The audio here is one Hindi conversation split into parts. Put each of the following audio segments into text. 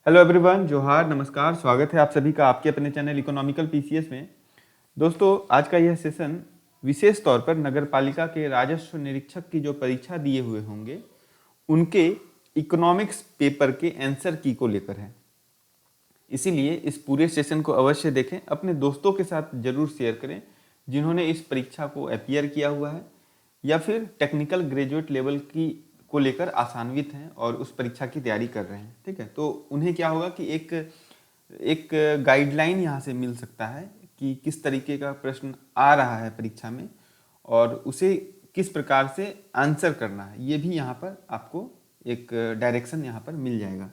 हेलो एवरीवन, जोहार, नमस्कार। स्वागत है आप सभी का आपके अपने चैनल इकोनॉमिकल पीसीएस में। दोस्तों, आज का यह सेशन विशेष तौर पर नगर पालिका के राजस्व निरीक्षक की जो परीक्षा दिए हुए होंगे उनके इकोनॉमिक्स पेपर के आंसर की को लेकर है। इसीलिए इस पूरे सेशन को अवश्य देखें, अपने दोस्तों के साथ जरूर शेयर करें जिन्होंने इस परीक्षा को अपीयर किया हुआ है या फिर टेक्निकल ग्रेजुएट लेवल की को लेकर आसान्वित हैं और उस परीक्षा की तैयारी कर रहे हैं। ठीक है, तो उन्हें क्या होगा कि एक गाइडलाइन यहाँ से मिल सकता है कि किस तरीके का प्रश्न आ रहा है परीक्षा में और उसे किस प्रकार से आंसर करना है, ये भी यहाँ पर आपको एक डायरेक्शन यहाँ पर मिल जाएगा।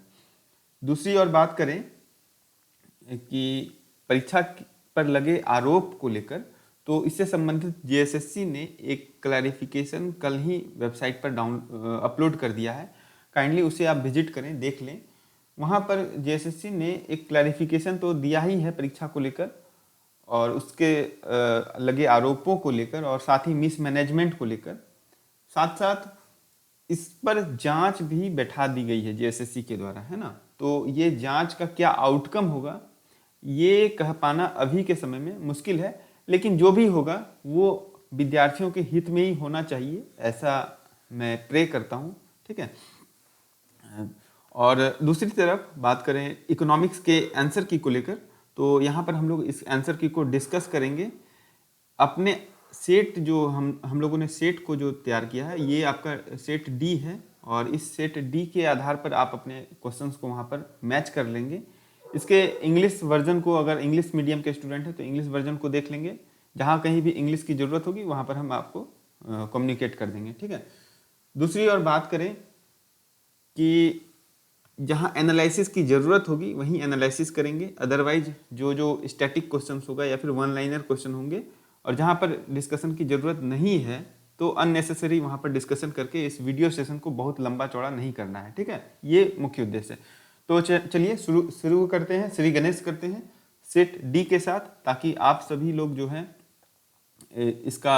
दूसरी और बात करें कि परीक्षा पर लगे आरोप को लेकर, तो इससे संबंधित जेएसएससी ने एक क्लैरिफिकेशन कल ही वेबसाइट पर अपलोड कर दिया है। काइंडली उसे आप विजिट करें, देख लें। वहाँ पर जेएसएससी ने एक क्लैरिफिकेशन तो दिया ही है परीक्षा को लेकर और उसके लगे आरोपों को लेकर और साथ ही मिसमैनेजमेंट को लेकर, साथ साथ इस पर जांच भी बैठा दी गई है जेएसएससी के द्वारा, है ना। तो ये जांच का क्या आउटकम होगा ये कह पाना अभी के समय में मुश्किल है, लेकिन जो भी होगा वो विद्यार्थियों के हित में ही होना चाहिए, ऐसा मैं प्रे करता हूँ। ठीक है, और दूसरी तरफ बात करें इकोनॉमिक्स के आंसर की को लेकर, तो यहाँ पर हम लोग इस आंसर की को डिस्कस करेंगे। अपने सेट जो हम लोगों ने सेट को जो तैयार किया है, ये आपका सेट डी है और इस सेट डी के आधार पर आप अपने क्वेश्चंस को वहाँ पर मैच कर लेंगे। इसके इंग्लिश वर्जन को, अगर इंग्लिश मीडियम के स्टूडेंट हैं तो इंग्लिश वर्जन को देख लेंगे। जहाँ कहीं भी इंग्लिश की ज़रूरत होगी वहाँ पर हम आपको कम्युनिकेट कर देंगे। ठीक है, दूसरी और बात करें कि जहाँ एनालिसिस की ज़रूरत होगी वहीं एनालिसिस करेंगे, अदरवाइज जो जो स्टैटिक क्वेश्चन होगा या फिर वन लाइनर क्वेश्चन होंगे, और जहाँ पर डिस्कशन की ज़रूरत नहीं है तो अननेसेसरी वहाँ पर डिस्कशन करके इस वीडियो सेशन को बहुत लंबा चौड़ा नहीं करना है। ठीक है, ये मुख्य उद्देश्य है। तो चलिए शुरू करते हैं, श्री गणेश करते हैं सेट डी के साथ, ताकि आप सभी लोग जो हैं इसका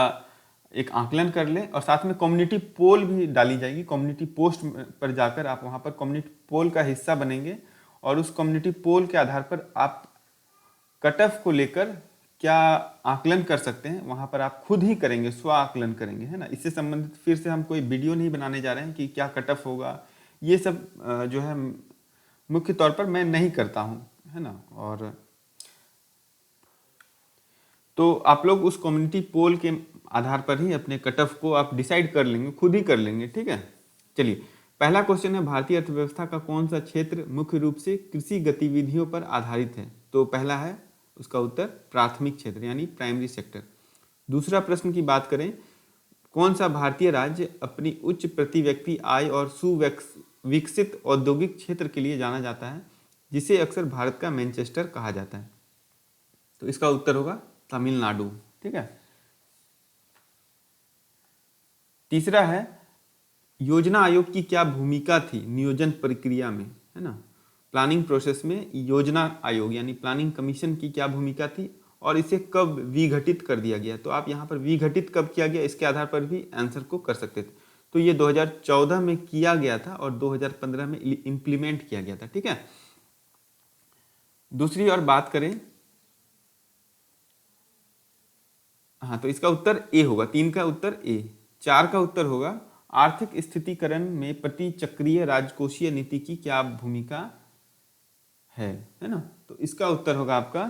एक आकलन कर लें। और साथ में कम्युनिटी पोल भी डाली जाएगी, कम्युनिटी पोस्ट पर जाकर आप वहाँ पर कम्युनिटी पोल का हिस्सा बनेंगे और उस कम्युनिटी पोल के आधार पर आप कट ऑफ को लेकर क्या आकलन कर सकते हैं वहाँ पर आप खुद ही करेंगे, स्व आकलन करेंगे, है ना। इससे संबंधित फिर से हम कोई वीडियो नहीं बनाने जा रहे हैं कि क्या कट ऑफ होगा, ये सब जो है मुख्य तौर पर मैं नहीं करता हूँ, है ना। और तो आप लोग उस कम्युनिटी पोल के आधार पर ही अपने कट ऑफ को आप डिसाइड कर लेंगे, खुद ही कर लेंगे। ठीक है, चलिए पहला क्वेश्चन है, भारतीय अर्थव्यवस्था का कौन सा क्षेत्र मुख्य रूप से कृषि गतिविधियों पर आधारित है। तो पहला है उसका उत्तर प्राथमिक क्षेत्र यानी प्राइमरी सेक्टर। दूसरा प्रश्न की बात करें, कौन सा भारतीय राज्य अपनी उच्च प्रति व्यक्ति आय और सुविकसित औद्योगिक क्षेत्र के लिए जाना जाता है, जिसे अक्सर भारत का मैनचेस्टर कहा जाता है। तो इसका उत्तर होगा तमिलनाडु। ठीक है, तीसरा है, योजना आयोग की क्या भूमिका थी नियोजन प्रक्रिया में, है ना। प्लानिंग प्रोसेस में योजना आयोग यानी प्लानिंग कमीशन की क्या भूमिका थी और इसे कब विघटित कर दिया गया। तो आप यहाँ पर विघटित कब किया गया इसके आधार पर भी आंसर को कर सकते थे। तो ये 2014 में किया गया था और 2015 में इम्प्लीमेंट किया गया था। ठीक है, दूसरी और बात करें, हाँ तो इसका उत्तर ए होगा, 3 का उत्तर ए। 4 का उत्तर होगा, आर्थिक स्थितिकरण में प्रति चक्रीय राजकोषीय नीति की क्या भूमिका है ना। तो इसका उत्तर होगा आपका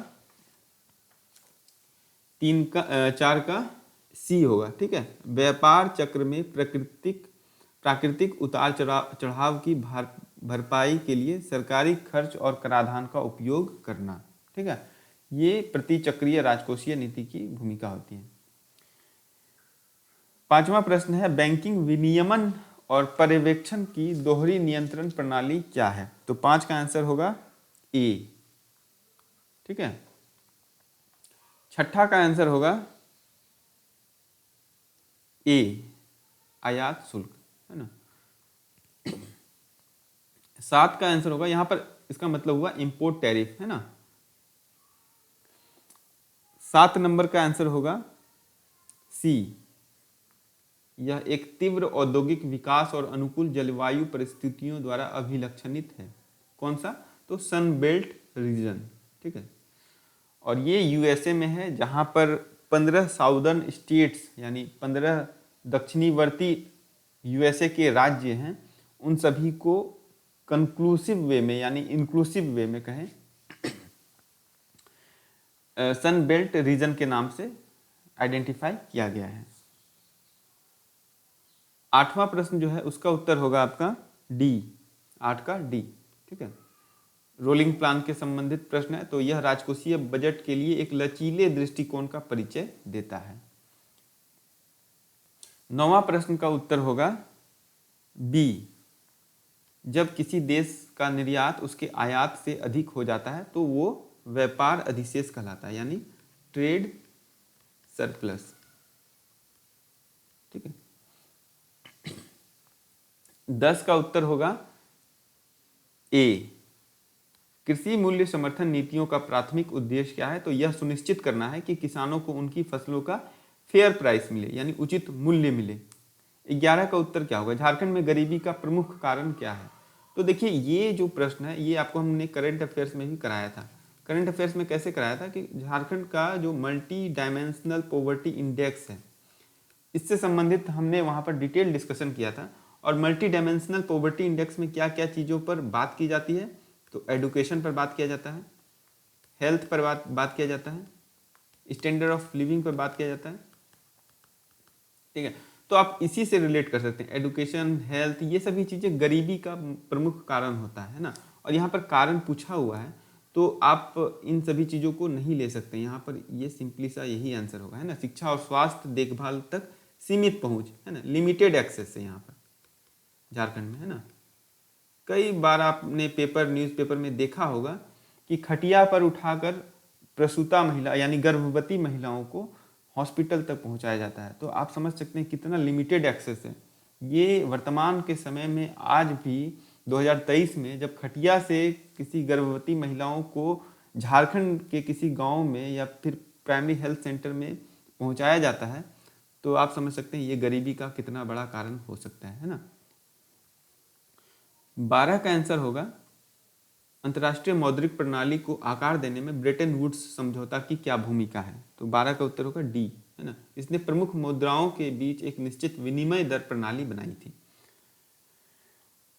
4 का सी होगा। ठीक है, व्यापार चक्र में प्राकृतिक उतार चढ़ाव की भरपाई के लिए सरकारी खर्च और कराधान का उपयोग करना। ठीक है, ये प्रति चक्रीय राजकोषीय नीति की भूमिका होती है। पांचवा प्रश्न है, बैंकिंग विनियमन और पर्यवेक्षण की दोहरी नियंत्रण प्रणाली क्या है। तो 5 का आंसर होगा ए। ठीक है, छठा का आंसर होगा ए, आयात शुल्क, है ना। 7 का आंसर होगा, यहां पर इसका मतलब हुआ इंपोर्ट टैरिफ, है ना। 7 नंबर का आंसर होगा सी, यह एक तीव्र औद्योगिक विकास और अनुकूल जलवायु परिस्थितियों द्वारा अभिलक्षणित है। कौन सा? तो सन बेल्ट रीजन, ठीक है। और ये यूएसए में है, जहाँ पर 15 साउदर्न स्टेट्स यानी 15 दक्षिणीवर्ती यूएसए के राज्य हैं, उन सभी को कंक्लूसिव वे में यानी इंक्लूसिव वे में कहें सन बेल्ट रीजन के नाम से आइडेंटिफाई किया गया है। 8वां प्रश्न जो है उसका उत्तर होगा आपका डी, 8 का डी, ठीक है। रोलिंग प्लान के संबंधित प्रश्न है, तो यह राजकोषीय बजट के लिए एक लचीले दृष्टिकोण का परिचय देता है। 9वां प्रश्न का उत्तर होगा बी, जब किसी देश का निर्यात उसके आयात से अधिक हो जाता है तो वो व्यापार अधिशेष कहलाता है, यानी ट्रेड सरप्लस, ठीक है। 10 का उत्तर होगा ए, कृषि मूल्य समर्थन नीतियों का प्राथमिक उद्देश्य क्या है, तो यह सुनिश्चित करना है कि किसानों को उनकी फसलों का फेयर प्राइस मिले यानी उचित मूल्य मिले। 11 का उत्तर क्या होगा, झारखंड में गरीबी का प्रमुख कारण क्या है। तो देखिए ये जो प्रश्न है ये आपको हमने करंट अफेयर्स में भी कराया था। करंट अफेयर्स में कैसे कराया था कि झारखंड का जो मल्टी डायमेंशनल पॉवर्टी इंडेक्स है, इससे संबंधित हमने वहाँ पर डिटेल डिस्कशन किया था। और मल्टी डायमेंशनल पॉवर्टी इंडेक्स में क्या क्या चीज़ों पर बात की जाती है, तो एडुकेशन पर बात किया जाता है, हेल्थ पर बात किया जाता है, स्टैंडर्ड ऑफ लिविंग पर बात किया जाता है, ठीक है। तो आप इसी से रिलेट कर सकते हैं, एडुकेशन, हेल्थ, ये सभी चीज़ें गरीबी का प्रमुख कारण होता है ना। और यहाँ पर कारण पूछा हुआ है तो आप इन सभी चीज़ों को नहीं ले सकते, यहाँ पर ये सिंपली सा यही आंसर होगा, है ना। शिक्षा और स्वास्थ्य देखभाल तक सीमित पहुँच, है ना, लिमिटेड एक्सेस है यहाँ पर झारखंड में, है ना। कई बार आपने न्यूज़पेपर में देखा होगा कि खटिया पर उठाकर प्रसूता महिला यानी गर्भवती महिलाओं को हॉस्पिटल तक पहुंचाया जाता है। तो आप समझ सकते हैं कितना लिमिटेड एक्सेस है। ये वर्तमान के समय में आज भी 2023 में जब खटिया से किसी गर्भवती महिलाओं को झारखंड के किसी गांव में या फिर प्राइमरी हेल्थ सेंटर में पहुंचाया जाता है, तो आप समझ सकते हैं ये गरीबी का कितना बड़ा कारण हो सकता है ना। 12 का आंसर होगा अंतर्राष्ट्रीय मौद्रिक प्रणाली को आकार देने में ब्रेटन वुड्स समझौता की क्या भूमिका है। तो 12 का उत्तर होगा डी, है ना। इसने प्रमुख मुद्राओं के बीच एक निश्चित विनिमय दर प्रणाली बनाई थी।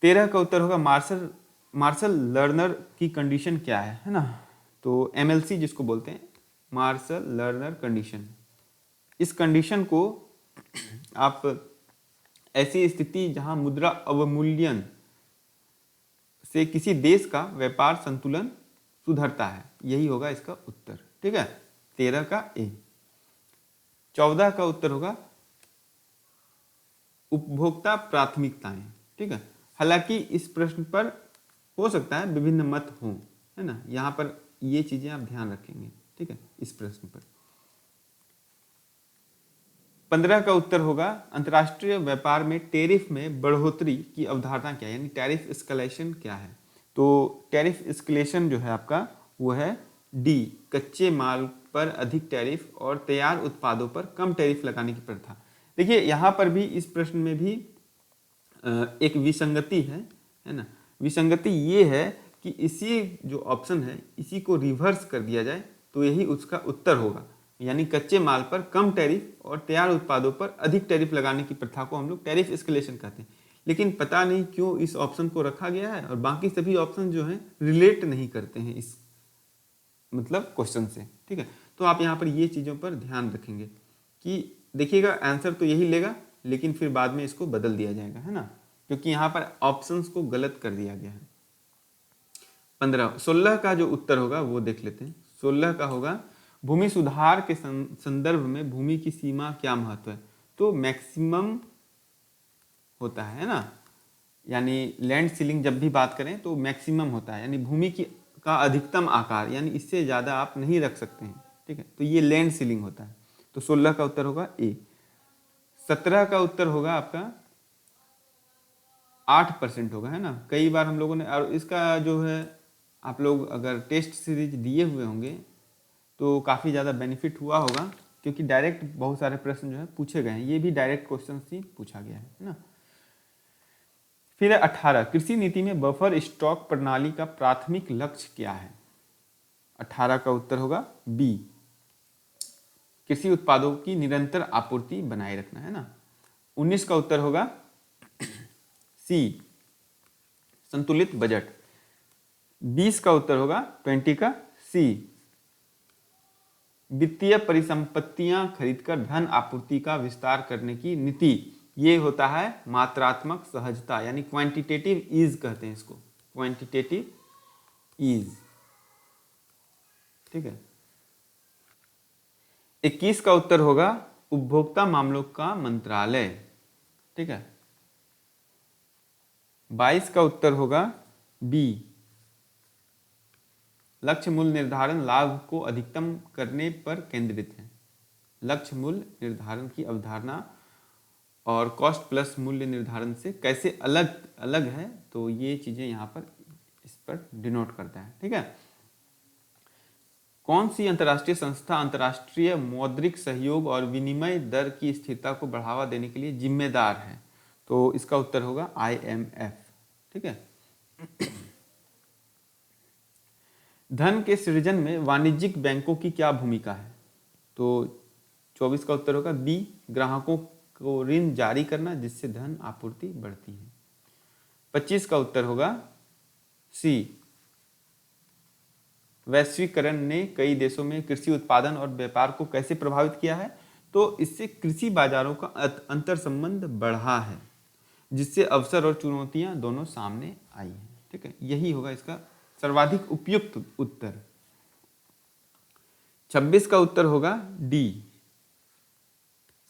13 का उत्तर होगा मार्शल लर्नर की कंडीशन क्या है ना। तो MLC जिसको बोलते हैं, मार्शल लर्नर कंडीशन। इस कंडीशन को आप ऐसी स्थिति जहां मुद्रा अवमूल्यन से किसी देश का व्यापार संतुलन सुधरता है, यही होगा इसका उत्तर, ठीक है। 13 का ए। 14 का उत्तर होगा उपभोक्ता प्राथमिकताएं, ठीक है। हालांकि इस प्रश्न पर हो सकता है विभिन्न मत हों, है ना। यहाँ पर ये चीजें आप ध्यान रखेंगे, ठीक है, इस प्रश्न पर। 15 का उत्तर होगा अंतर्राष्ट्रीय व्यापार में टैरिफ में बढ़ोतरी की अवधारणा क्या है, यानी टैरिफ एस्केलेशन क्या है। तो टैरिफ एस्केलेशन जो है आपका वो है डी, कच्चे माल पर अधिक टैरिफ और तैयार उत्पादों पर कम टैरिफ लगाने की प्रथा। देखिए यहाँ पर भी इस प्रश्न में भी एक विसंगति है ना। विसंगति ये है कि इसी जो ऑप्शन है इसी को रिवर्स कर दिया जाए तो यही उसका उत्तर होगा, यानी कच्चे माल पर कम टैरिफ और तैयार उत्पादों पर अधिक टैरिफ लगाने की प्रथा को हम लोग टैरिफ एस्केलेशन कहते हैं। लेकिन पता नहीं क्यों इस ऑप्शन को रखा गया है और बाकी सभी ऑप्शन जो हैं रिलेट नहीं करते हैं इस मतलब क्वेश्चन से, ठीक है। तो आप यहाँ पर ये चीज़ों पर ध्यान रखेंगे कि देखिएगा आंसर तो यही लेगा लेकिन फिर बाद में इसको बदल दिया जाएगा, है ना, क्योंकि यहाँ पर ऑप्शंस को गलत कर दिया गया है। 16 का जो उत्तर होगा वो देख लेते हैं। 16 का होगा भूमि सुधार के संदर्भ में भूमि की सीमा क्या महत्व है। तो मैक्सिमम होता है ना, यानी लैंड सीलिंग जब भी बात करें तो मैक्सिमम होता है, यानी भूमि की का अधिकतम आकार, यानी इससे ज़्यादा आप नहीं रख सकते हैं, ठीक है। तो ये लैंड सीलिंग होता है। तो 16 का उत्तर होगा ए। 17 का उत्तर होगा आपका 8% होगा, है ना। कई बार हम लोगों ने, और इसका जो है आप लोग अगर टेस्ट सीरीज दिए हुए होंगे तो काफ़ी ज़्यादा बेनिफिट हुआ होगा, क्योंकि डायरेक्ट बहुत सारे प्रश्न जो है पूछे गए हैं। ये भी डायरेक्ट क्वेश्चन ही पूछा गया है ना। फिर 18, कृषि नीति में बफर स्टॉक प्रणाली का प्राथमिक लक्ष्य क्या है? 18 का उत्तर होगा बी, कृषि उत्पादों की निरंतर आपूर्ति बनाए रखना, है ना। 19 का उत्तर होगा सी, संतुलित बजट। 20 का उत्तर होगा 20 का सी, वित्तीय परिसंपत्तियां खरीदकर धन आपूर्ति का विस्तार करने की नीति। ये होता है मात्रात्मक सहजता, यानी क्वांटिटेटिव ईज कहते हैं इसको, क्वांटिटेटिव ईज। ठीक है। 21 का उत्तर होगा उपभोक्ता मामलों का मंत्रालय। ठीक है। 22 का उत्तर होगा बी, लक्ष्य मूल्य निर्धारण लाभ को अधिकतम करने पर केंद्रित है। लक्ष्य मूल्य निर्धारण की अवधारणा और कॉस्ट प्लस मूल्य निर्धारण से कैसे अलग अलग है, तो ये चीजें यहाँ पर इस पर डिनोट करता है। ठीक है। कौन सी अंतर्राष्ट्रीय संस्था अंतर्राष्ट्रीय मौद्रिक सहयोग और विनिमय दर की स्थिरता को बढ़ावा देने के लिए जिम्मेदार है? तो इसका उत्तर होगा IMF। ठीक है। धन के सृजन में वाणिज्यिक बैंकों की क्या भूमिका है? तो 24 का उत्तर होगा बी, ग्राहकों को ऋण जारी करना जिससे धन आपूर्ति बढ़ती है। 25 का उत्तर होगा सी, वैश्वीकरण ने कई देशों में कृषि उत्पादन और व्यापार को कैसे प्रभावित किया है? तो इससे कृषि बाजारों का अंतर संबंध बढ़ा है, जिससे अवसर और चुनौतियां दोनों सामने आई हैं। ठीक है, यही होगा इसका सर्वाधिक उपयुक्त उत्तर। 26 का उत्तर होगा डी,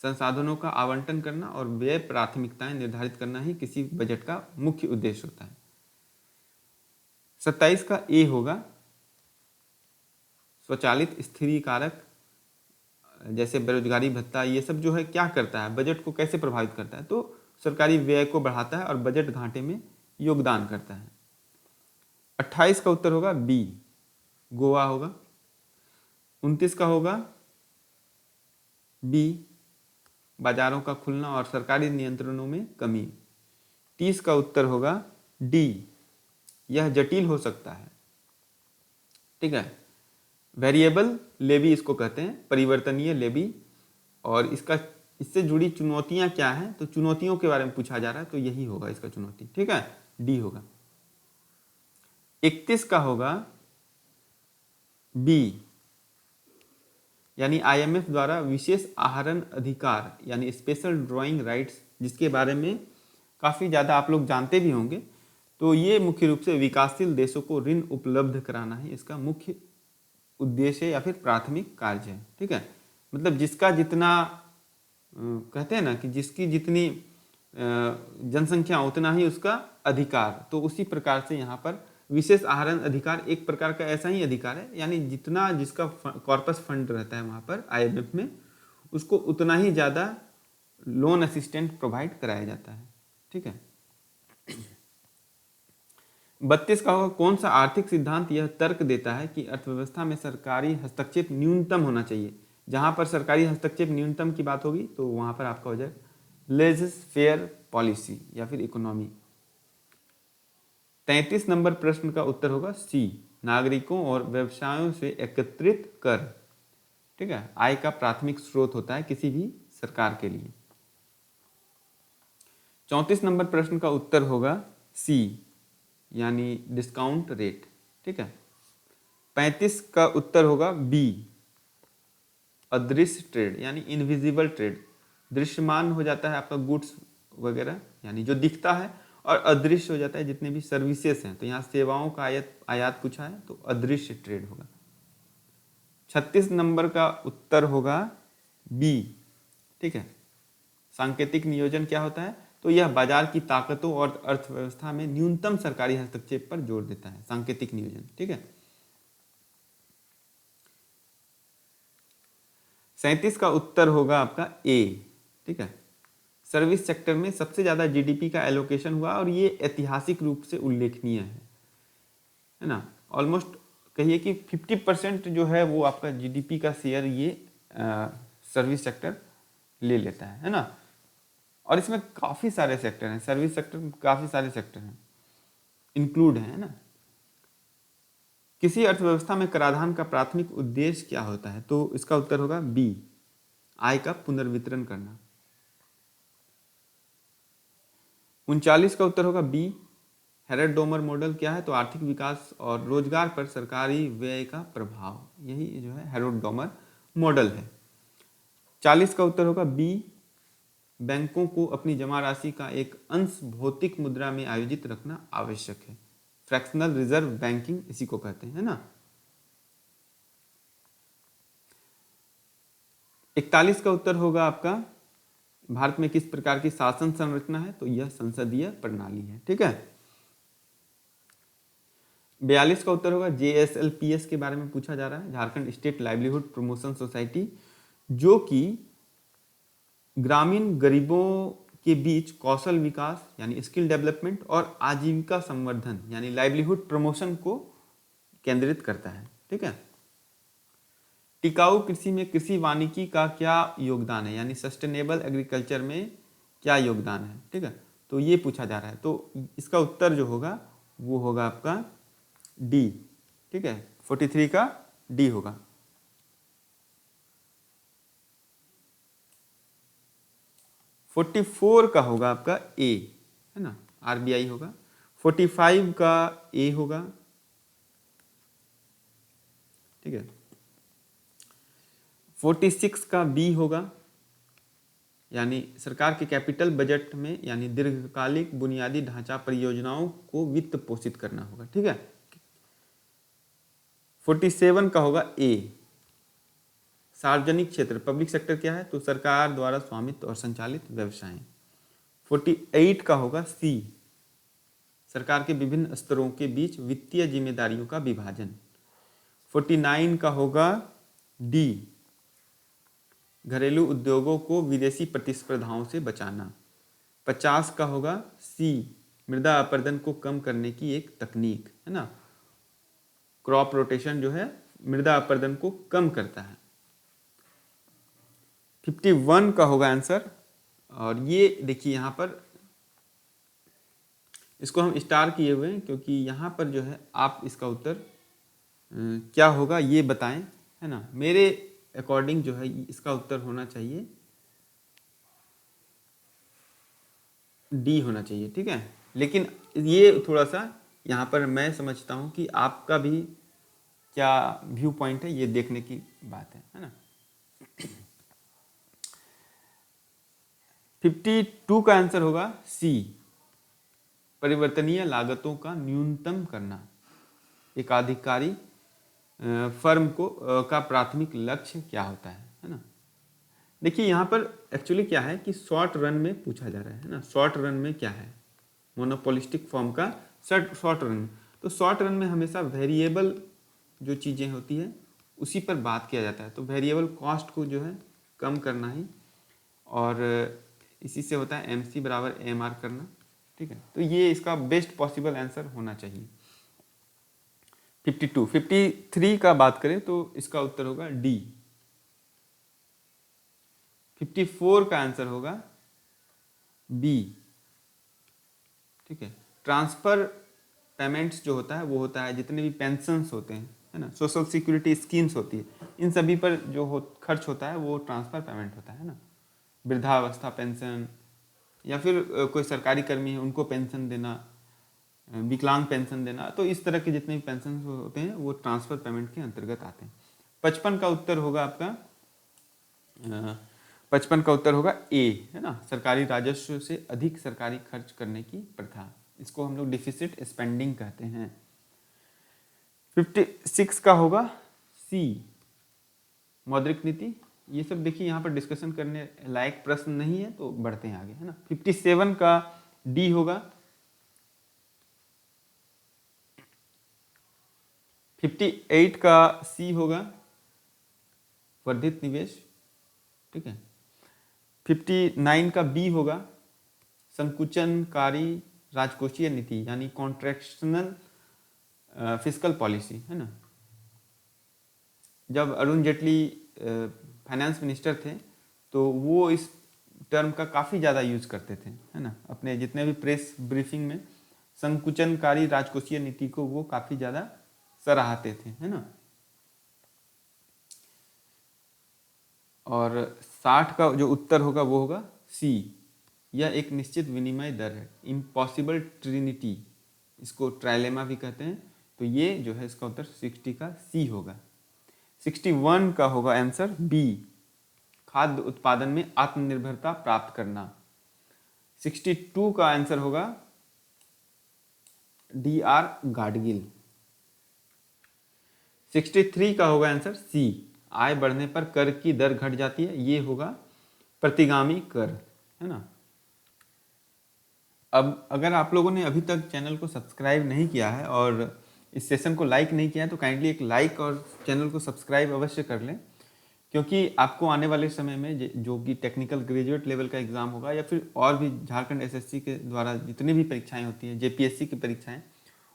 संसाधनों का आवंटन करना और व्यय प्राथमिकताएं निर्धारित करना ही किसी बजट का मुख्य उद्देश्य होता है। 27 का ए होगा स्वचालित स्थिरीकारक, जैसे बेरोजगारी भत्ता, ये सब जो है क्या करता है, बजट को कैसे प्रभावित करता है? तो सरकारी व्यय को बढ़ाता है और बजट घाटे में योगदान करता है। 28 का उत्तर होगा बी, गोवा होगा। 29 का होगा बी, बाजारों का खुलना और सरकारी नियंत्रणों में कमी। 30 का उत्तर होगा डी, यह जटिल हो सकता है। ठीक है। वेरिएबल लेवी इसको कहते हैं, परिवर्तनीय लेवी। और इससे जुड़ी चुनौतियां क्या हैं? तो चुनौतियों के बारे में पूछा जा रहा है, तो यही होगा इसका चुनौती। ठीक है, डी होगा। 31 का होगा बी, यानी IMF द्वारा विशेष आहरण अधिकार यानी स्पेशल ड्रॉइंग राइट्स, जिसके बारे में काफ़ी ज़्यादा आप लोग जानते भी होंगे। तो ये मुख्य रूप से विकासशील देशों को ऋण उपलब्ध कराना ही इसका मुख्य उद्देश्य या फिर प्राथमिक कार्य है। ठीक है, मतलब जिसका जितना कहते हैं ना कि जिसकी जितनी जनसंख्या उतना ही उसका अधिकार, तो उसी प्रकार से यहाँ पर विशेष आहरण अधिकार एक प्रकार का ऐसा ही अधिकार है, यानी जितना जिसका कॉर्पस फंड रहता है वहाँ पर IMF में, उसको उतना ही ज़्यादा लोन असिस्टेंट प्रोवाइड कराया जाता है। ठीक है। 32 का होगा कौन सा आर्थिक सिद्धांत यह तर्क देता है कि अर्थव्यवस्था में सरकारी हस्तक्षेप न्यूनतम होना चाहिए? जहां पर सरकारी हस्तक्षेप न्यूनतम की बात होगी तो वहां पर आपका हो जाएगा लेज़ फेयर पॉलिसी या फिर इकोनॉमी। 33 नंबर प्रश्न का उत्तर होगा सी, नागरिकों और व्यवसायों से एकत्रित कर। ठीक है, आय का प्राथमिक स्रोत होता है किसी भी सरकार के लिए। 34 नंबर प्रश्न का उत्तर होगा सी, यानी डिस्काउंट रेट। ठीक है। 35 का उत्तर होगा बी, अदृश्य ट्रेड यानी इनविजिबल ट्रेड। दृश्यमान हो जाता है आपका गुड्स वगैरह यानी जो दिखता है, और अदृश्य हो जाता है जितने भी सर्विसेज हैं। तो यहाँ सेवाओं का आयात पूछा है, तो अदृश्य ट्रेड होगा। 36 नंबर का उत्तर होगा बी। ठीक है, सांकेतिक नियोजन क्या होता है? तो यह बाजार की ताकतों और अर्थव्यवस्था में न्यूनतम सरकारी हस्तक्षेप पर जोर देता है, सांकेतिक नियोजन। ठीक है। 37 का उत्तर होगा आपका ए। ठीक है, सर्विस सेक्टर में सबसे ज्यादा GDP का एलोकेशन हुआ और ये ऐतिहासिक रूप से उल्लेखनीय है ना। ऑलमोस्ट कहिए कि 50% जो है वो आपका GDP का शेयर ये सर्विस सेक्टर ले लेता है ना। और इसमें काफ़ी सारे सेक्टर हैं, सर्विस सेक्टर में काफ़ी सारे सेक्टर हैं, इंक्लूड है ना। किसी अर्थव्यवस्था में कराधान का प्राथमिक उद्देश्य क्या होता है? तो इसका उत्तर होगा बी, आय का पुनर्वितरण करना। 39 का उत्तर होगा बी, हेरेड डोमर मॉडल क्या है? तो आर्थिक विकास और रोजगार पर सरकारी व्यय का प्रभाव, यही जो है हेरेड डोमर मॉडल है। 40 का उत्तर होगा बी, बैंकों को अपनी जमा राशि का एक अंश भौतिक मुद्रा में आयोजित रखना आवश्यक है। फ्रैक्शनल रिजर्व बैंकिंग इसी को कहते हैं ना। 41 का उत्तर होगा आपका, भारत में किस प्रकार की शासन संरचना है? तो यह संसदीय प्रणाली है। ठीक है। 42 का उत्तर होगा JSLPS के बारे में पूछा जा रहा है, Jharkhand state livelihood promotion society, जो कि ग्रामीण गरीबों के बीच कौशल विकास यानी स्किल डेवलपमेंट और आजीविका संवर्धन यानी लाइवलीहुड प्रमोशन को केंद्रित करता है। ठीक है। टिकाऊ कृषि में कृषि वानिकी का क्या योगदान है, यानी सस्टेनेबल एग्रीकल्चर में क्या योगदान है? ठीक है, तो ये पूछा जा रहा है। तो इसका उत्तर जो होगा वो होगा आपका डी। ठीक है, 43 का डी होगा। फोर्टी 44 का होगा आपका ए, है ना, आरबीआई होगा। 45 का ए होगा। ठीक है। 46 का बी होगा, यानी सरकार के कैपिटल बजट में यानी दीर्घकालिक बुनियादी ढांचा परियोजनाओं को वित्त पोषित करना होगा। ठीक है। 47 का होगा ए, सार्वजनिक क्षेत्र पब्लिक सेक्टर क्या है? तो सरकार द्वारा स्वामित्व और संचालित व्यवसाय। 48 का होगा सी, सरकार के विभिन्न स्तरों के बीच वित्तीय जिम्मेदारियों का विभाजन। 49 का होगा डी, घरेलू उद्योगों को विदेशी प्रतिस्पर्धाओं से बचाना। 50 का होगा सी, मृदा अपरदन को कम करने की एक तकनीक, है ना, क्रॉप रोटेशन जो है मृदा अपरदन को कम करता है। 51 का होगा आंसर, और ये देखिए यहाँ पर इसको हम स्टार किए हुए हैं क्योंकि यहाँ पर जो है आप इसका उत्तर क्या होगा ये बताएं, है ना। मेरे अकॉर्डिंग जो है इसका उत्तर होना चाहिए डी होना चाहिए। ठीक है, लेकिन ये थोड़ा सा यहाँ पर मैं समझता हूँ कि आपका भी क्या व्यू पॉइंट है ये देखने की बात है ना। 52 का आंसर होगा सी, परिवर्तनीय लागतों का न्यूनतम करना। एक अधिकारी फर्म को का प्राथमिक लक्ष्य क्या होता है ना। देखिए यहाँ पर एक्चुअली क्या है कि शॉर्ट रन में पूछा जा रहा है ना। शॉर्ट रन में क्या है? मोनोपोलिस्टिक फॉर्म का शॉर्ट रन। तो शॉर्ट रन में हमेशा वेरिएबल जो चीज़ें होती है उसी पर बात किया जाता है। तो वेरिएबल कॉस्ट को जो है कम करना ही, और इसी से होता है MC बराबर AMR करना। ठीक है, तो ये इसका बेस्ट पॉसिबल आंसर होना चाहिए। 52, 53 का बात करें तो इसका उत्तर होगा डी। 54 का आंसर होगा बी। ठीक है, ट्रांसफर पेमेंट्स जो होता है वो होता है जितने भी पेंशन्स होते हैं, है ना, सोशल सिक्योरिटी स्कीम्स होती है, इन सभी पर जो खर्च होता है वो ट्रांसफर पेमेंट होता है ना। वृद्धावस्था पेंशन, या फिर कोई सरकारी कर्मी है उनको पेंशन देना, विकलांग पेंशन देना, तो इस तरह के जितने भी पेंशन होते हैं वो ट्रांसफर पेमेंट के अंतर्गत आते हैं। 55 का उत्तर होगा आपका 55 का उत्तर होगा ए, है ना, सरकारी राजस्व से अधिक सरकारी खर्च करने की प्रथा, इसको हम लोग डिफिसिट स्पेंडिंग कहते हैं। 56 का होगा सी, मौद्रिक नीति। ये सब देखिए यहाँ पर डिस्कशन करने लायक प्रश्न नहीं है, तो बढ़ते हैं आगे, है ना। 57 का डी होगा। 58 का सी होगा, वर्धित निवेश। ठीक है। 59 का बी होगा, संकुचनकारी राजकोषीय नीति यानी कॉन्ट्रैक्शनल फिस्कल पॉलिसी, है ना। जब अरुण जेटली फाइनेंस मिनिस्टर थे तो वो इस टर्म का काफ़ी ज़्यादा यूज करते थे, है ना। अपने जितने भी प्रेस ब्रीफिंग में संकुचनकारी राजकोषीय नीति को वो काफ़ी ज़्यादा सराहते थे, है ना। और 60 का जो उत्तर होगा वो होगा सी। यह एक निश्चित विनिमय दर है, इम्पॉसिबल ट्रिनिटी, इसको ट्राइलेमा भी कहते हैं। तो ये जो है इसका उत्तर 60 का सी होगा। 61 का होगा आंसर बी, खाद्य उत्पादन में आत्मनिर्भरता प्राप्त करना। 62 का आंसर होगा डी आर गाडगिल। 63 का होगा आंसर सी, आय बढ़ने पर कर की दर घट जाती है, ये होगा प्रतिगामी कर, है ना। अब अगर आप लोगों ने अभी तक चैनल को सब्सक्राइब नहीं किया है और इस सेशन को लाइक नहीं किया है तो काइंडली एक लाइक और चैनल को सब्सक्राइब अवश्य कर लें, क्योंकि आपको आने वाले समय में जो कि टेक्निकल ग्रेजुएट लेवल का एग्ज़ाम होगा या फिर और भी झारखंड एसएससी के द्वारा जितनी भी परीक्षाएं होती हैं, जेपीएससी की परीक्षाएं,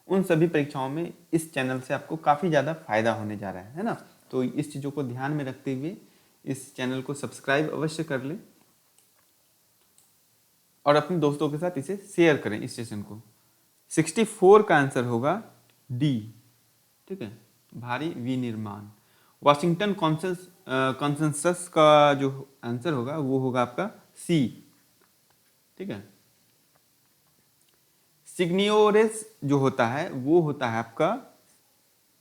उन सभी परीक्षाओं में इस चैनल से आपको काफ़ी ज़्यादा फायदा होने जा रहा है ना। तो इस चीज़ों को ध्यान में रखते हुए इस चैनल को सब्सक्राइब अवश्य कर लें और अपने दोस्तों के साथ इसे शेयर करें इस सेशन को। 64 का आंसर होगा डी, ठीक है, भारी विनिर्माण। वाशिंगटन कॉन्सेंसस का जो आंसर होगा वो होगा आपका सी, ठीक है। सिग्नियोरेस जो होता है वो होता है आपका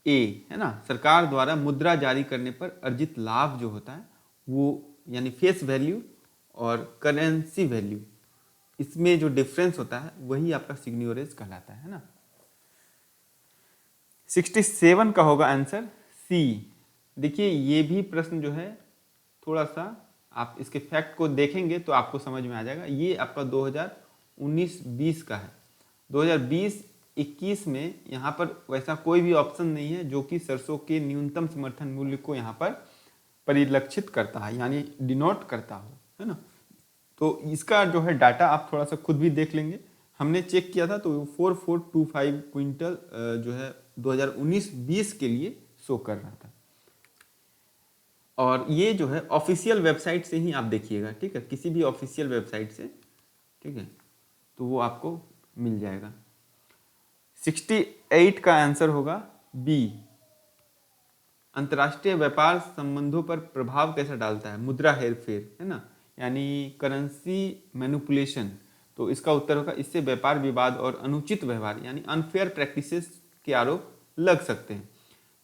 ए, है ना। सरकार द्वारा मुद्रा जारी करने पर अर्जित लाभ जो होता है वो, यानी फेस वैल्यू और करेंसी वैल्यू, इसमें जो डिफरेंस होता है वही आपका सिग्नियोरेज कहलाता है ना। 67 का होगा आंसर सी। देखिए ये भी प्रश्न जो है थोड़ा सा आप इसके फैक्ट को देखेंगे तो आपको समझ में आ जाएगा। ये आपका 2019-20 का है। 2020-21 में यहाँ पर वैसा कोई भी ऑप्शन नहीं है जो कि सरसों के न्यूनतम समर्थन मूल्य को यहाँ पर परिलक्षित करता है, यानी डिनोट करता हो, है ना। तो इसका जो है डाटा आप थोड़ा सा खुद भी देख लेंगे। हमने चेक किया था तो 4425 क्विंटल जो है 2019-20 के लिए शो कर रहा था। और ये जो है ऑफिशियल वेबसाइट से ही आप देखिएगा, ठीक है, किसी भी ऑफिशियल वेबसाइट से, ठीक है, तो वो आपको मिल जाएगा। 68 का आंसर होगा बी, अंतर्राष्ट्रीय व्यापार संबंधों पर प्रभाव कैसा डालता है मुद्रा हेरफेर, है ना, यानी करेंसी मैनिपुलेशन। तो इसका उत्तर होगा इससे व्यापार विवाद और अनुचित व्यवहार यानी अनफेयर प्रैक्टिसेस के आरोप लग सकते हैं।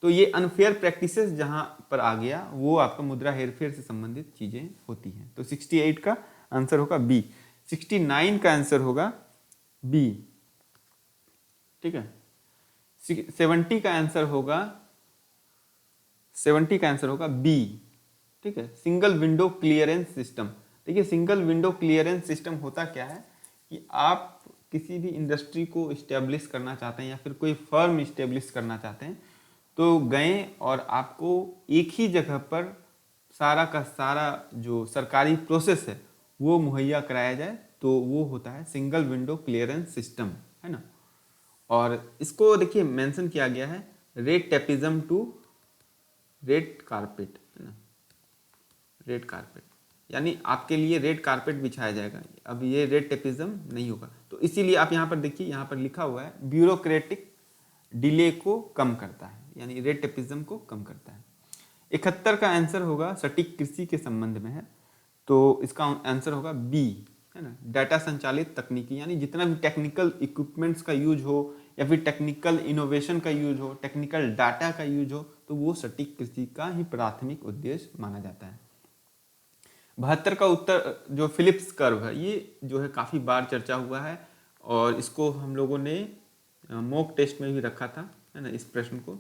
तो ये अनफेयर प्रैक्टिसेस जहां पर आ गया वो आपका मुद्रा हेरफेर से संबंधित चीजें होती हैं। तो 68 का आंसर होगा बी। 69 का आंसर होगा बी, ठीक है। 70 का आंसर होगा बी, ठीक है, सिंगल विंडो क्लियरेंस सिस्टम। देखिए सिंगल विंडो क्लियरेंस सिस्टम होता क्या है कि आप किसी भी इंडस्ट्री को इस्टेब्लिश करना चाहते हैं या फिर कोई फर्म इस्टेब्लिश करना चाहते हैं तो गए और आपको एक ही जगह पर सारा का सारा जो सरकारी प्रोसेस है वो मुहैया कराया जाए, तो वो होता है सिंगल विंडो क्लियरेंस सिस्टम, है ना। और इसको देखिए मेंशन किया गया है red tapism to red carpet, है ना, रेड कारपेट यानी आपके लिए रेड कारपेट बिछाया जाएगा। अब ये रेड टेपिज्म नहीं होगा, तो इसीलिए आप यहाँ पर देखिए, यहाँ पर लिखा हुआ है ब्यूरोक्रेटिक डिले को कम करता है, यानी रेड टेपिज्म को कम करता है। 71 का आंसर होगा सटीक कृषि के संबंध में है, तो इसका आंसर होगा बी, है ना, डाटा संचालित तकनीकी, यानी जितना भी टेक्निकल इक्विपमेंट्स का यूज हो या फिर टेक्निकल इनोवेशन का यूज हो, टेक्निकल डाटा का यूज हो, तो वो सटीक कृषि का ही प्राथमिक उद्देश्य माना जाता है। 72 का उत्तर जो फिलिप्स कर्व है, ये जो है काफ़ी बार चर्चा हुआ है और इसको हम लोगों ने मॉक टेस्ट में भी रखा था, है ना, इस प्रश्न को।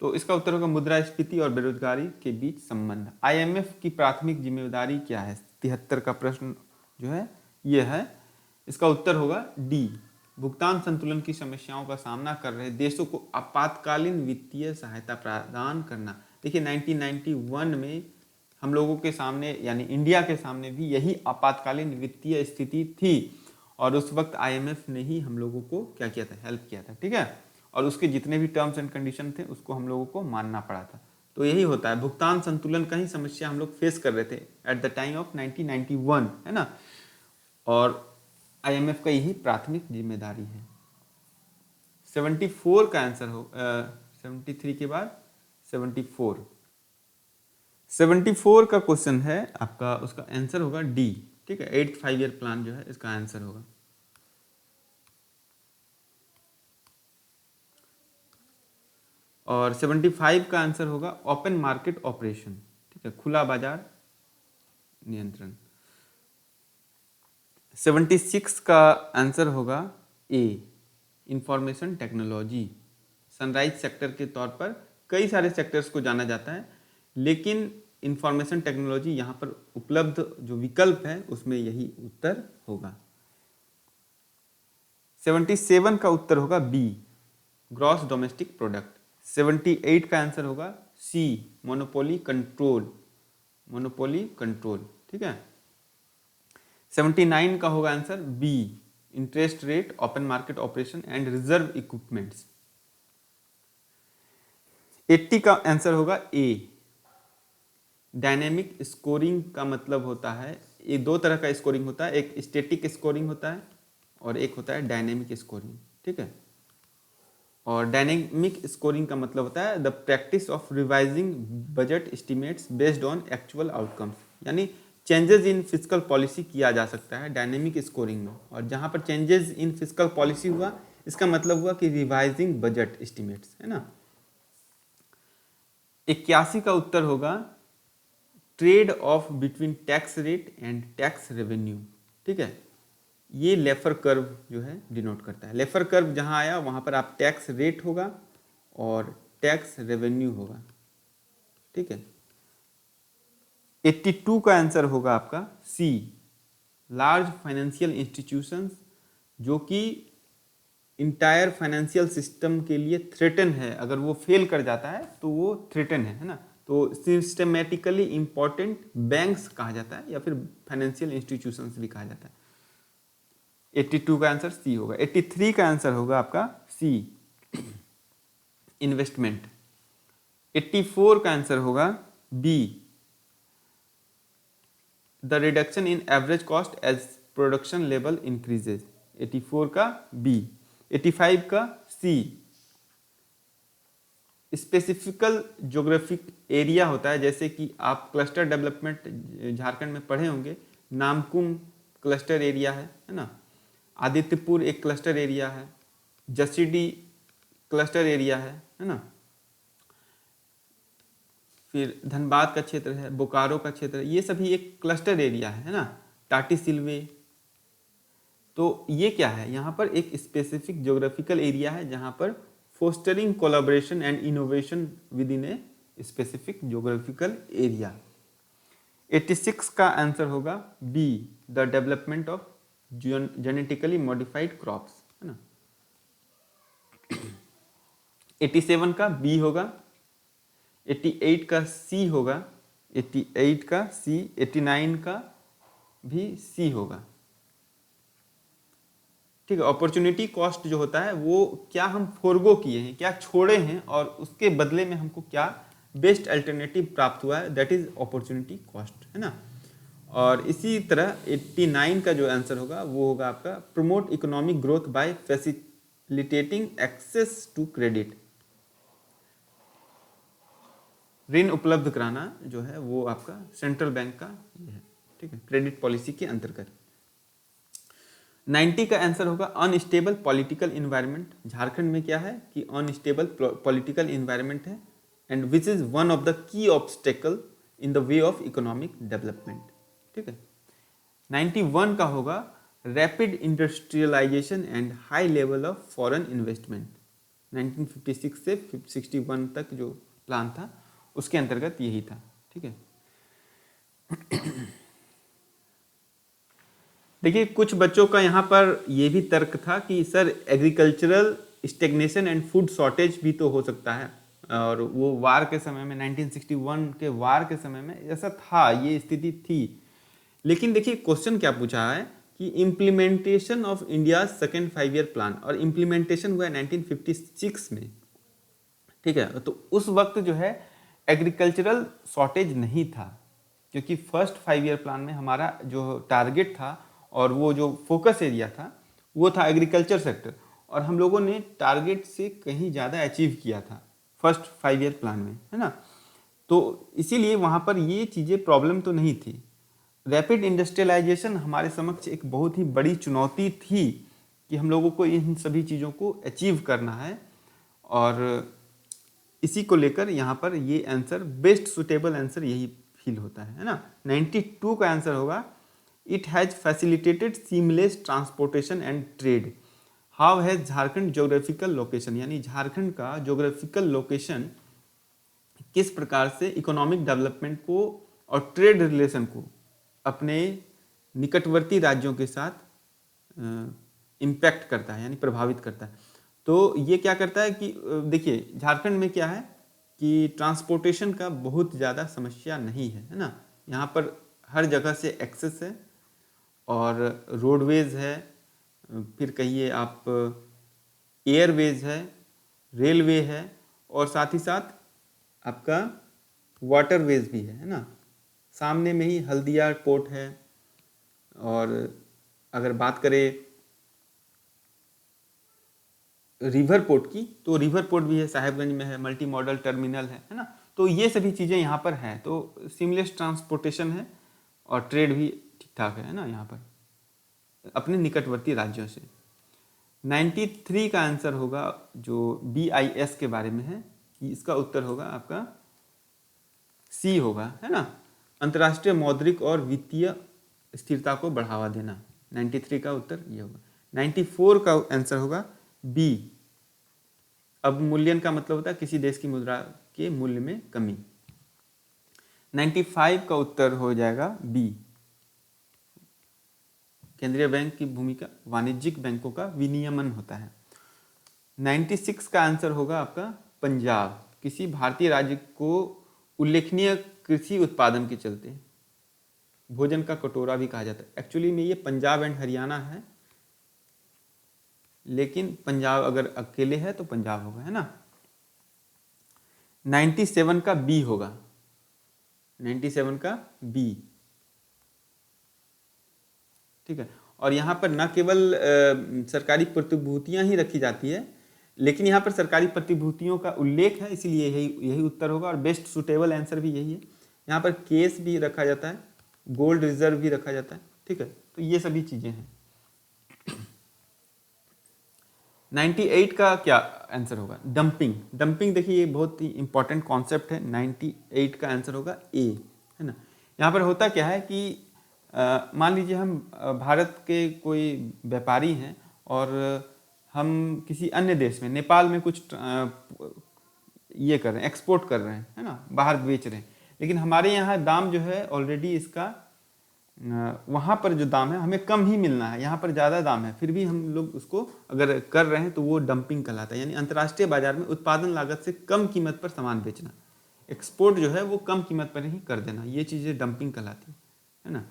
तो इसका उत्तर होगा मुद्रास्फीति और बेरोजगारी के बीच संबंध। आईएमएफ की प्राथमिक जिम्मेदारी क्या है? 73 का प्रश्न जो है ये है, इसका उत्तर होगा डी, भुगतान संतुलन की समस्याओं का सामना कर रहे देशों को आपातकालीन वित्तीय सहायता प्रदान करना। देखिए 1991 में हम लोगों के सामने यानी इंडिया के सामने भी यही आपातकालीन वित्तीय स्थिति थी और उस वक्त आईएमएफ ने ही हम लोगों को क्या किया था, हेल्प किया था, ठीक है। और उसके जितने भी टर्म्स एंड कंडीशन थे उसको हम लोगों को मानना पड़ा था। तो यही होता है, भुगतान संतुलन का ही समस्या हम लोग फेस कर रहे थे एट द टाइम ऑफ 1991, है ना। और IMF का यही प्राथमिक जिम्मेदारी है। 74 का आंसर हो 73 के बाद 74। 74 का क्वेश्चन है आपका, उसका आंसर होगा डी, ठीक है। 8th 5 ईयर प्लान जो है इसका आंसर होगा। और 75 का आंसर होगा ओपन मार्केट ऑपरेशन, ठीक है, खुला बाजार नियंत्रण। 76 का आंसर होगा ए, इंफॉर्मेशन टेक्नोलॉजी। सनराइज सेक्टर के तौर पर कई सारे सेक्टर्स को जाना जाता है, लेकिन इंफॉर्मेशन टेक्नोलॉजी यहाँ पर उपलब्ध जो विकल्प है उसमें यही उत्तर होगा। 77 का उत्तर होगा बी, ग्रॉस डोमेस्टिक प्रोडक्ट। 78 का आंसर होगा C, monopoly control, monopoly control, ठीक है। 79 का होगा answer B, interest rate, open market operation and reserve equipments. 80 का आंसर होगा ए, डायनेमिक स्कोरिंग का मतलब होता है, ये दो तरह का स्कोरिंग होता है, एक स्टैटिक स्कोरिंग होता है और एक होता है डायनेमिक स्कोरिंग, ठीक है। और डायनेमिक स्कोरिंग का मतलब होता है the practice of revising budget estimates based on actual outcomes, यानी चेंजेस इन फिजिकल पॉलिसी किया जा सकता है डायनेमिक स्कोरिंग में। और जहाँ पर चेंजेस इन फिजिकल पॉलिसी हुआ, इसका मतलब हुआ कि रिवाइजिंग बजट एस्टिमेट्स, है ना। 81 का उत्तर होगा trade off between tax rate and tax revenue, ठीक है। ये लेफर कर्व जो है डिनोट करता है। लेफर कर्व जहाँ आया वहाँ पर आप टैक्स रेट होगा और टैक्स रेवेन्यू होगा, ठीक है। 82 का आंसर होगा आपका सी, लार्ज फाइनेंशियल इंस्टीट्यूशंस, जो कि इंटायर फाइनेंशियल सिस्टम के लिए थ्रेटन है, अगर वो फेल कर जाता है तो वो थ्रेटन है ना। तो सिस्टमेटिकली इंपॉर्टेंट बैंक्स कहा जाता है या फिर फाइनेंशियल इंस्टीट्यूशंस भी कहा जाता है। 82 का आंसर सी होगा। 83 का आंसर होगा आपका सी, इन्वेस्टमेंट। 84 का आंसर होगा B, the reduction in average cost as production level increases. 84 का बी। 85 का सी, स्पेसिफिकल ज्योग्राफिक एरिया होता है, जैसे कि आप क्लस्टर डेवलपमेंट झारखंड में पढ़े होंगे, नामकुम क्लस्टर एरिया है ना, आदित्यपुर एक क्लस्टर एरिया है, जसीडी क्लस्टर एरिया है ना, फिर धनबाद का क्षेत्र है, बोकारो का क्षेत्र है, ये सभी एक क्लस्टर एरिया है ना, टाटी सिल्वे। तो ये क्या है, यहाँ पर एक स्पेसिफिक ज्योग्राफिकल एरिया है जहाँ पर fostering collaboration and innovation within a specific geographical area. 86 का आंसर होगा B, the development of genetically modified crops, है ना। 87 का बी होगा। 88 का सी होगा। 88 का सी। 89 का भी सी होगा, ठीक है। अपॉर्चुनिटी कॉस्ट जो होता है वो क्या हम फोरगो किए हैं, क्या छोड़े हैं और उसके बदले में हमको क्या बेस्ट अल्टरनेटिव प्राप्त हुआ है, दैट इज अपॉर्चुनिटी कॉस्ट, है ना। और इसी तरह 89 का जो आंसर होगा वो होगा आपका promote economic growth by facilitating access to credit. ऋण उपलब्ध कराना जो है वो आपका सेंट्रल बैंक का ये है, ठीक है, क्रेडिट पॉलिसी के अंतर्गत। 90 का आंसर होगा अनस्टेबल पॉलिटिकल इन्वायरमेंट। झारखंड में क्या है कि अनस्टेबल पॉलिटिकल इन्वायरमेंट है and which is one of the key obstacle in the way of economic development, ठीक है। 91 का होगा rapid industrialisation and high level of foreign investment. 1956 से 61 तक जो प्लान था उसके अंतर्गत यही था, ठीक है। देखिए कुछ बच्चों का यहाँ पर ये भी तर्क था कि sir agricultural stagnation and food shortage भी तो हो सकता है, और वो वार के समय में 1961 के वार के समय में ऐसा था, ये स्थिति थी। लेकिन देखिए क्वेश्चन क्या पूछा है कि implementation of India second 5 year plan, और इम्प्लीमेंटेशन हुआ है 1956 में, ठीक है। तो उस वक्त जो है एग्रीकल्चरल शॉर्टेज नहीं था, क्योंकि फर्स्ट 5 ईयर प्लान में हमारा जो टारगेट था और वो जो फोकस एरिया था वो था एग्रीकल्चर सेक्टर, और हम लोगों ने टारगेट से कहीं ज़्यादा अचीव किया था फर्स्ट 5 ईयर प्लान में, है ना। तो इसीलिए वहाँ पर ये चीज़ें प्रॉब्लम तो नहीं थी। रैपिड इंडस्ट्रियलाइजेशन हमारे समक्ष एक बहुत ही बड़ी चुनौती थी कि हम लोगों को इन सभी चीज़ों को अचीव करना है, और इसी को लेकर यहाँ पर ये आंसर बेस्ट सुटेबल आंसर यही फील होता है ना। 92 का आंसर होगा it has facilitated seamless transportation and trade. How has Jharkhand geographical location, यानी झारखंड का जोग्राफिकल लोकेशन किस प्रकार से इकोनॉमिक डेवलपमेंट को और ट्रेड रिलेशन को अपने निकटवर्ती राज्यों के साथ इम्पैक्ट करता है, यानी प्रभावित करता है। तो ये क्या करता है कि देखिए झारखंड में क्या है कि ट्रांसपोर्टेशन का बहुत ज़्यादा समस्या नहीं है ना। यहाँ पर हर जगह से एक्सेस है, और रोडवेज है, फिर कहिए आप एयरवेज है, रेलवे है, और साथ ही साथ आपका वाटरवेज भी है ना। सामने में ही हल्दिया पोर्ट है, और अगर बात करें रिवर पोर्ट की तो रिवर पोर्ट भी है, साहेबगंज में है, मल्टी मॉडल टर्मिनल है ना। तो ये सभी चीज़ें यहाँ पर हैं, तो सीमलेस ट्रांसपोर्टेशन है और ट्रेड भी ठीक ठाक है ना यहाँ पर अपने निकटवर्ती राज्यों से। 93 का आंसर होगा जो BIS के बारे में है, इसका उत्तर होगा आपका C होगा, है ना। अंतर्राष्ट्रीय मौद्रिक और वित्तीय स्थिरता को बढ़ावा देना, 93 का उत्तर ये होगा। 94 का आंसर होगा B, अवमूल्यन का मतलब होता है किसी देश की मुद्रा के मूल्य में कमी। 95 का उत्तर हो जाएगा B, केंद्रीय बैंक की भूमिका वाणिज्यिक बैंकों का विनियमन होता है। 96 का आंसर होगा आपका पंजाब, किसी भारतीय राज्य को उल्लेखनीय कृषि उत्पादन के चलते भोजन का कटोरा भी कहा जाता है। एक्चुअली में ये पंजाब एंड हरियाणा है, लेकिन पंजाब अगर अकेले है तो पंजाब होगा, है ना। 97 का B होगा, 97 का B, ठीक है। और यहाँ पर न केवल सरकारी प्रतिभूतियां ही रखी जाती है, लेकिन यहाँ पर सरकारी प्रतिभूतियों का उल्लेख है, इसीलिए यही उत्तर होगा, और बेस्ट सुटेबल आंसर भी यही है। यहाँ पर केस भी रखा जाता है, गोल्ड रिजर्व भी रखा जाता है, ठीक है। तो ये सभी चीजें हैं। 98 का क्या आंसर होगा? डंपिंग। डंपिंग देखिए ये बहुत ही इंपॉर्टेंट कॉन्सेप्ट है। 98 का आंसर होगा ए, है ना। यहाँ पर होता क्या है कि मान लीजिए हम भारत के कोई व्यापारी हैं और हम किसी अन्य देश में, नेपाल में कुछ ये कर रहे हैं, एक्सपोर्ट कर रहे हैं, है ना, बाहर बेच रहे हैं, लेकिन हमारे यहाँ दाम जो है ऑलरेडी इसका वहाँ पर जो दाम है हमें कम ही मिलना है, यहाँ पर ज़्यादा दाम है, फिर भी हम लोग उसको अगर कर रहे हैं तो वो डंपिंग कहलाता है। यानी अंतर्राष्ट्रीय बाजार में उत्पादन लागत से कम कीमत पर सामान बेचना, एक्सपोर्ट जो है वो कम कीमत पर ही कर देना, ये चीज़ें डंपिंग कहलाती है ना।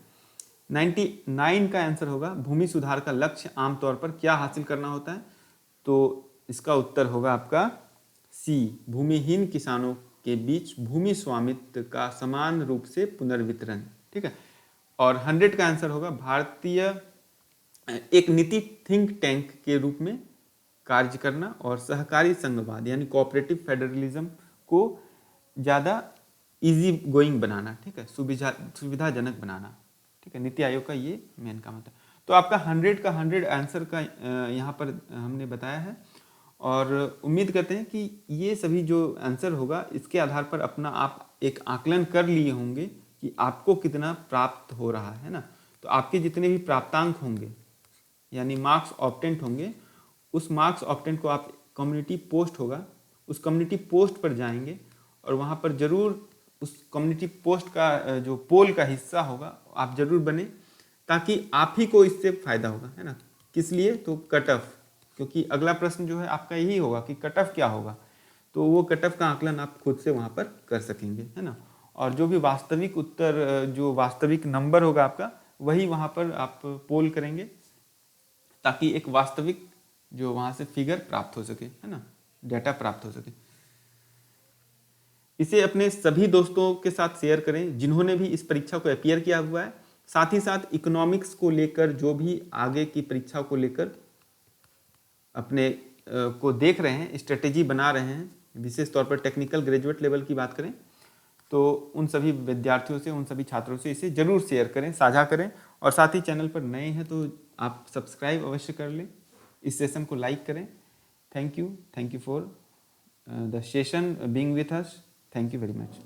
99 का आंसर होगा भूमि सुधार का लक्ष्य आमतौर पर क्या हासिल करना होता है? तो इसका उत्तर होगा आपका सी, भूमिहीन किसानों के बीच भूमि स्वामित्व का समान रूप से पुनर्वितरण, ठीक है। और 100 का आंसर होगा भारतीय एक नीति थिंक टैंक के रूप में कार्य करना और सहकारी संघवाद यानी कोऑपरेटिव फेडरलिज्म को ज़्यादा इजी गोइंग बनाना, ठीक है, सुविधाजनक बनाना, ठीक है। नीति आयोग का ये मेन काम होता है। तो आपका 100 का 100 आंसर का यहाँ पर हमने बताया है, और उम्मीद करते हैं कि ये सभी जो आंसर होगा इसके आधार पर अपना आप एक आकलन कर लिए होंगे कि आपको कितना प्राप्त हो रहा है ना। तो आपके जितने भी प्राप्तांक होंगे यानी मार्क्स ऑब्टेंट होंगे, उस मार्क्स ऑब्टेंट को आप कम्युनिटी पोस्ट होगा, उस कम्युनिटी पोस्ट पर जाएंगे और वहाँ पर जरूर उस कम्युनिटी पोस्ट का जो पोल का हिस्सा होगा आप जरूर बने, ताकि आप ही को इससे फायदा होगा, है ना। किस लिए? तो कट ऑफ, क्योंकि अगला प्रश्न जो है आपका यही होगा कि कट ऑफ क्या होगा, तो वो कट ऑफ का आकलन आप खुद से वहाँ पर कर सकेंगे, है ना। और जो भी वास्तविक उत्तर, जो वास्तविक नंबर होगा आपका, वही वहाँ पर आप पोल करेंगे ताकि एक वास्तविक जो वहाँ से फिगर प्राप्त हो सके, है ना, डाटा प्राप्त हो सके। इसे अपने सभी दोस्तों के साथ शेयर करें जिन्होंने भी इस परीक्षा को अपीयर किया हुआ है। साथ ही साथ इकोनॉमिक्स को लेकर जो भी आगे की परीक्षा को लेकर अपने को देख रहे हैं, स्ट्रेटेजी बना रहे हैं, विशेष तौर पर टेक्निकल ग्रेजुएट लेवल की बात करें तो उन सभी विद्यार्थियों से, उन सभी छात्रों से इसे जरूर शेयर करें, साझा करें। और साथ ही चैनल पर नए हैं तो आप सब्सक्राइब अवश्य कर लें, इस सेशन को लाइक करें। Thank you for the session being with us. Thank you very much.